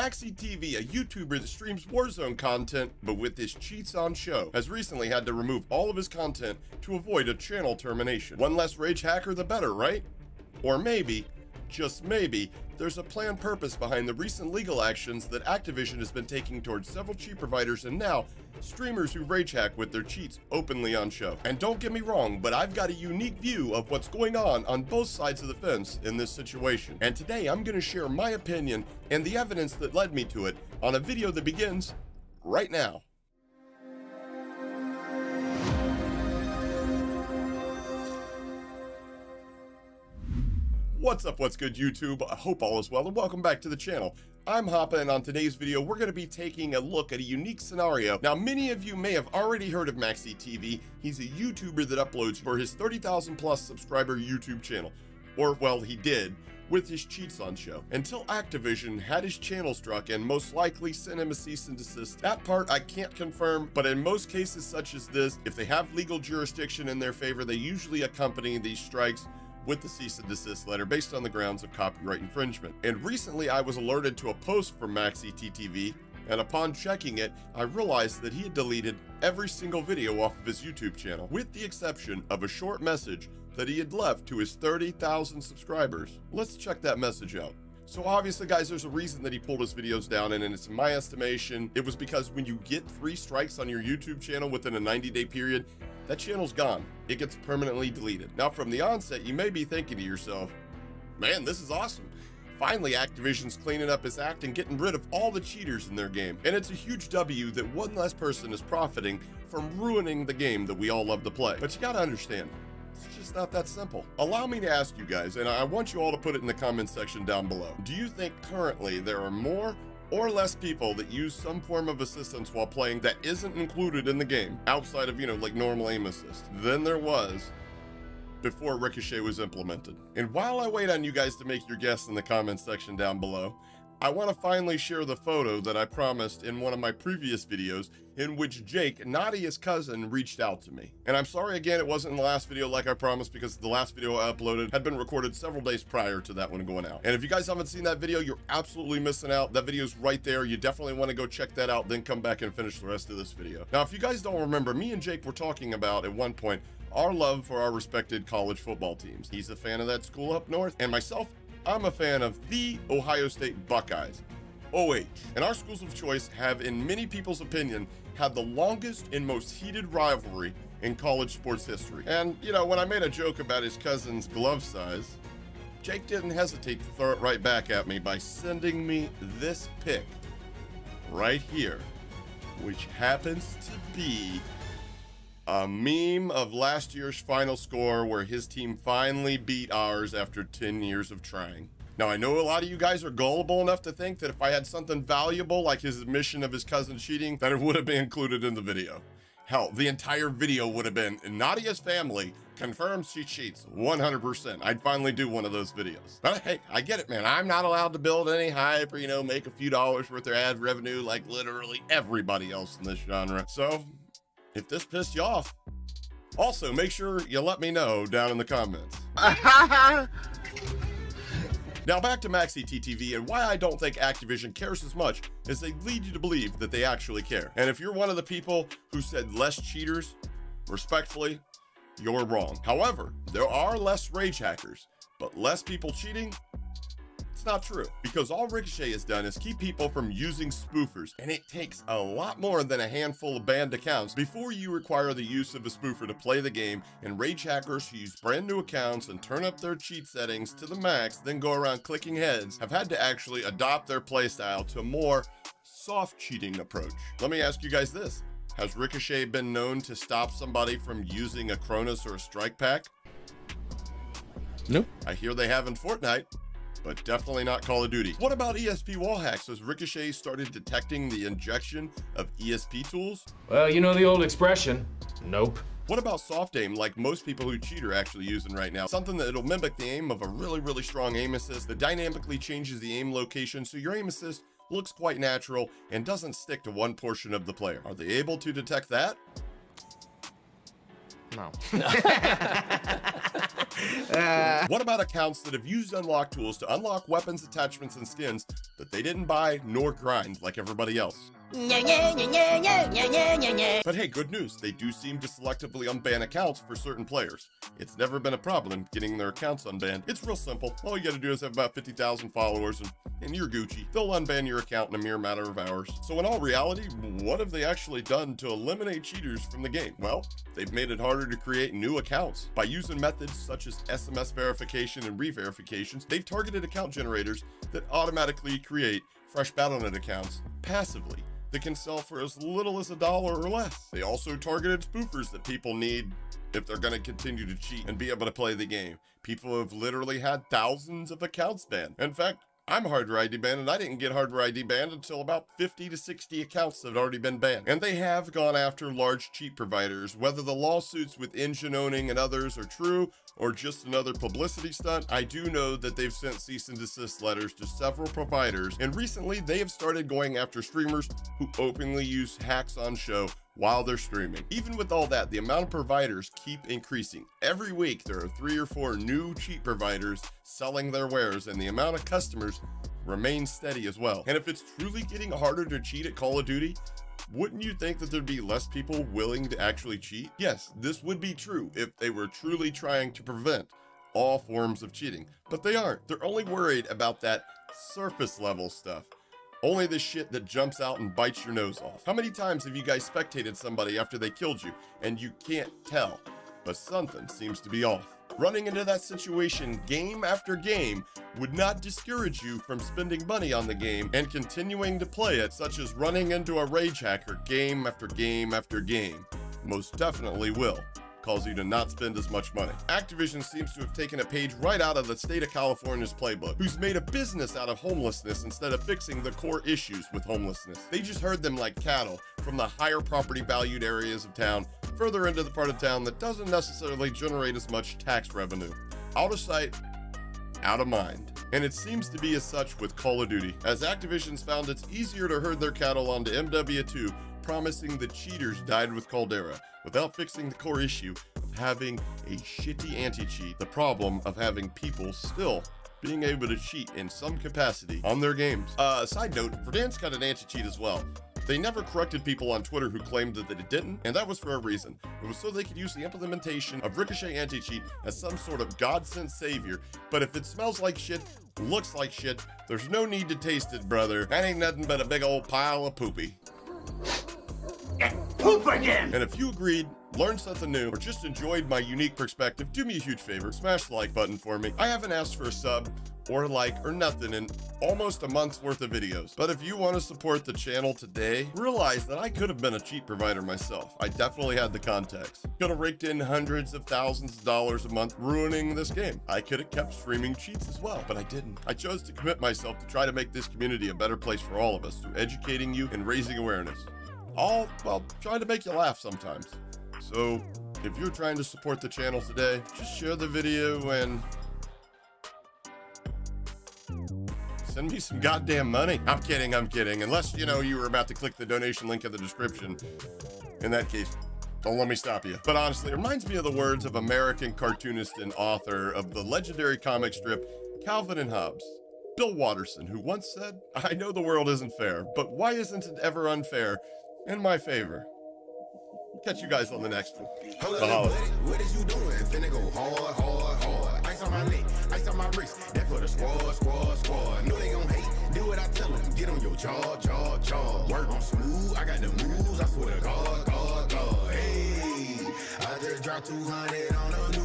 Maxi TV, a YouTuber that streams Warzone content, but with his cheats on show, has recently had to remove all of his content to avoid a channel termination. One less rage hacker, the better, right? Or maybe, just maybe, there's a planned purpose behind the recent legal actions that Activision has been taking towards several cheat providers and now streamers who rage hack with their cheats openly on show. And don't get me wrong, but I've got a unique view of what's going on both sides of the fence in this situation. And today I'm going to share my opinion and the evidence that led me to it on a video that begins right now. What's up, what's good YouTube? I hope all is well and welcome back to the channel. I'm Hapa, and on today's video we're going to be taking a look at a unique scenario. Now, many of you may have already heard of Maxi TV. He's a YouTuber that uploads for his 30,000 plus subscriber YouTube channel. Or, well, he did, with his cheats on show. Until Activision had his channel struck and most likely sent him a cease and desist. That part I can't confirm, but in most cases such as this, if they have legal jurisdiction in their favor, they usually accompany these strikes with the cease and desist letter based on the grounds of copyright infringement. And recently I was alerted to a post from Maxi TV, and upon checking it, I realized that he had deleted every single video off of his YouTube channel, with the exception of a short message that he had left to his 30,000 subscribers. Let's check that message out. So obviously, guys, there's a reason that he pulled his videos down, and it's in my estimation, it was because when you get 3 strikes on your YouTube channel within a 90-day period, that channel's gone. It gets permanently deleted. Now, from the onset, you may be thinking to yourself, man, this is awesome. Finally, Activision's cleaning up his act and getting rid of all the cheaters in their game. And it's a huge W that one less person is profiting from ruining the game that we all love to play. But you gotta understand, it's just not that simple. Allow me to ask you guys, and I want you all to put it in the comment section down below. Do you think currently there are more or less people that use some form of assistance while playing that isn't included in the game, outside of, like normal aim assist, than there was before Ricochet was implemented? And while I wait on you guys to make your guess in the comment section down below, I want to finally share the photo that I promised in one of my previous videos in which Jake, Nadia's cousin, reached out to me. And I'm sorry again it wasn't in the last video like I promised, because the last video I uploaded had been recorded several days prior to that one going out. And if you guys haven't seen that video, you're absolutely missing out. That video's right there. You definitely want to go check that out, then come back and finish the rest of this video. Now, if you guys don't remember, me and Jake were talking about at one point our love for our respected college football teams. He's a fan of that school up north, and myself, I'm a fan of the Ohio State Buckeyes, OH. And our schools of choice have, in many people's opinion, had the longest and most heated rivalry in college sports history. And, when I made a joke about his cousin's glove size, Jake didn't hesitate to throw it right back at me by sending me this pic right here, which happens to be a meme of last year's final score where his team finally beat ours after 10 years of trying. Now, I know a lot of you guys are gullible enough to think that if I had something valuable like his admission of his cousin cheating, that it would have been included in the video. Hell, the entire video would have been Nadia's family confirms she cheats 100%. I'd finally do one of those videos. But hey, I get it, man. I'm not allowed to build any hype or, make a few dollars worth of ad revenue like literally everybody else in this genre. So, if this pissed you off, also make sure you let me know down in the comments. Now back to Maxi TV and why I don't think Activision cares as much as they lead you to believe that they actually care. And if you're one of the people who said less cheaters, respectfully, you're wrong. However, there are less rage hackers, but less people cheating? It's not true, because all Ricochet has done is keep people from using spoofers, and it takes a lot more than a handful of banned accounts before you require the use of a spoofer to play the game, and rage hackers who use brand new accounts and turn up their cheat settings to the max, then go around clicking heads, have had to actually adopt their playstyle to a more soft cheating approach. Let me ask you guys this. Has Ricochet been known to stop somebody from using a Cronus or a Strike Pack? Nope. I hear they have in Fortnite, but definitely not Call of Duty. What about ESP wall hacks? Has Ricochet started detecting the injection of ESP tools? Well, you know the old expression, nope. What about soft aim, like most people who cheat are actually using right now? Something that'll mimic the aim of a really strong aim assist that dynamically changes the aim location so your aim assist looks quite natural and doesn't stick to one portion of the player. Are they able to detect that? No. What about accounts that have used unlock tools to unlock weapons, attachments, and skins that they didn't buy nor grind like everybody else? But hey, good news, they do seem to selectively unban accounts for certain players. It's never been a problem getting their accounts unbanned. It's real simple. All you gotta do is have about 50,000 followers and you're Gucci. They'll unban your account in a mere matter of hours. So in all reality, what have they actually done to eliminate cheaters from the game? Well, they've made it harder to create new accounts. By using methods such as SMS verification and re-verifications, they've targeted account generators that automatically create fresh Battle.net accounts passively that can sell for as little as $1 or less. They also targeted spoofers that people need if they're going to continue to cheat and be able to play the game. People have literally had thousands of accounts banned. In fact, I'm hardware ID banned, and I didn't get hardware ID banned until about 50 to 60 accounts had already been banned. And they have gone after large cheat providers. Whether the lawsuits with Zenon and others are true or just another publicity stunt, I do know that they've sent cease and desist letters to several providers, and recently they have started going after streamers who openly use hacks on show while they're streaming. Even with all that, the amount of providers keep increasing. Every week there are 3 or 4 new cheat providers selling their wares, and the amount of customers remains steady as well. And if it's truly getting harder to cheat at Call of Duty, wouldn't you think that there'd be less people willing to actually cheat? Yes, this would be true if they were truly trying to prevent all forms of cheating, but they aren't. They're only worried about that surface level stuff. Only the shit that jumps out and bites your nose off. How many times have you guys spectated somebody after they killed you and you can't tell, but something seems to be off? Running into that situation game after game would not discourage you from spending money on the game and continuing to play it, such as running into a rage hacker game after game after game. Most definitely will cause you to not spend as much money. Activision seems to have taken a page right out of the state of California's playbook, who's made a business out of homelessness instead of fixing the core issues with homelessness. They just herd them like cattle from the higher property valued areas of town further into the part of town that doesn't necessarily generate as much tax revenue. Out of sight, out of mind. And it seems to be as such with Call of Duty, as Activision's found it's easier to herd their cattle onto MW2, promising the cheaters died with Caldera, without fixing the core issue of having a shitty anti-cheat, the problem of having people still being able to cheat in some capacity on their games. Side note, Verdansk got an anti-cheat as well. They never corrected people on Twitter who claimed that it didn't, and that was for a reason. It was so they could use the implementation of Ricochet anti-cheat as some sort of God-sent savior, but if it smells like shit, looks like shit, there's no need to taste it, brother. That ain't nothing but a big old pile of poopy. Poop again! And if you agreed, learned something new, or just enjoyed my unique perspective, do me a huge favor, smash the like button for me. I haven't asked for a sub, or a like, or nothing in almost a month's worth of videos. But if you want to support the channel today, realize that I could have been a cheat provider myself. I definitely had the contacts. Could have raked in hundreds of thousands of dollars a month ruining this game. I could have kept streaming cheats as well, but I didn't. I chose to commit myself to try to make this community a better place for all of us through educating you and raising awareness. All while trying to make you laugh sometimes. So if you're trying to support the channel today, just share the video and send me some goddamn money. I'm kidding. Unless, you know, you were about to click the donation link in the description. In that case, don't let me stop you. But honestly, it reminds me of the words of American cartoonist and author of the legendary comic strip Calvin and Hobbes, Bill Watterson, who once said, "I know the world isn't fair, but why isn't it ever unfair in my favor?" Catch you guys on the next one. Hold up, what is you doing? Finna go hard, hard, hard. Ice on my neck, ice on my wrist. That for the squad, squad, squad. Know they gon' hate. Do what I tell them. Get on your jaw, jaw, jaw. Work on smooth. I got the moves. I swear to God, God, God. Hey, I just dropped 200 on a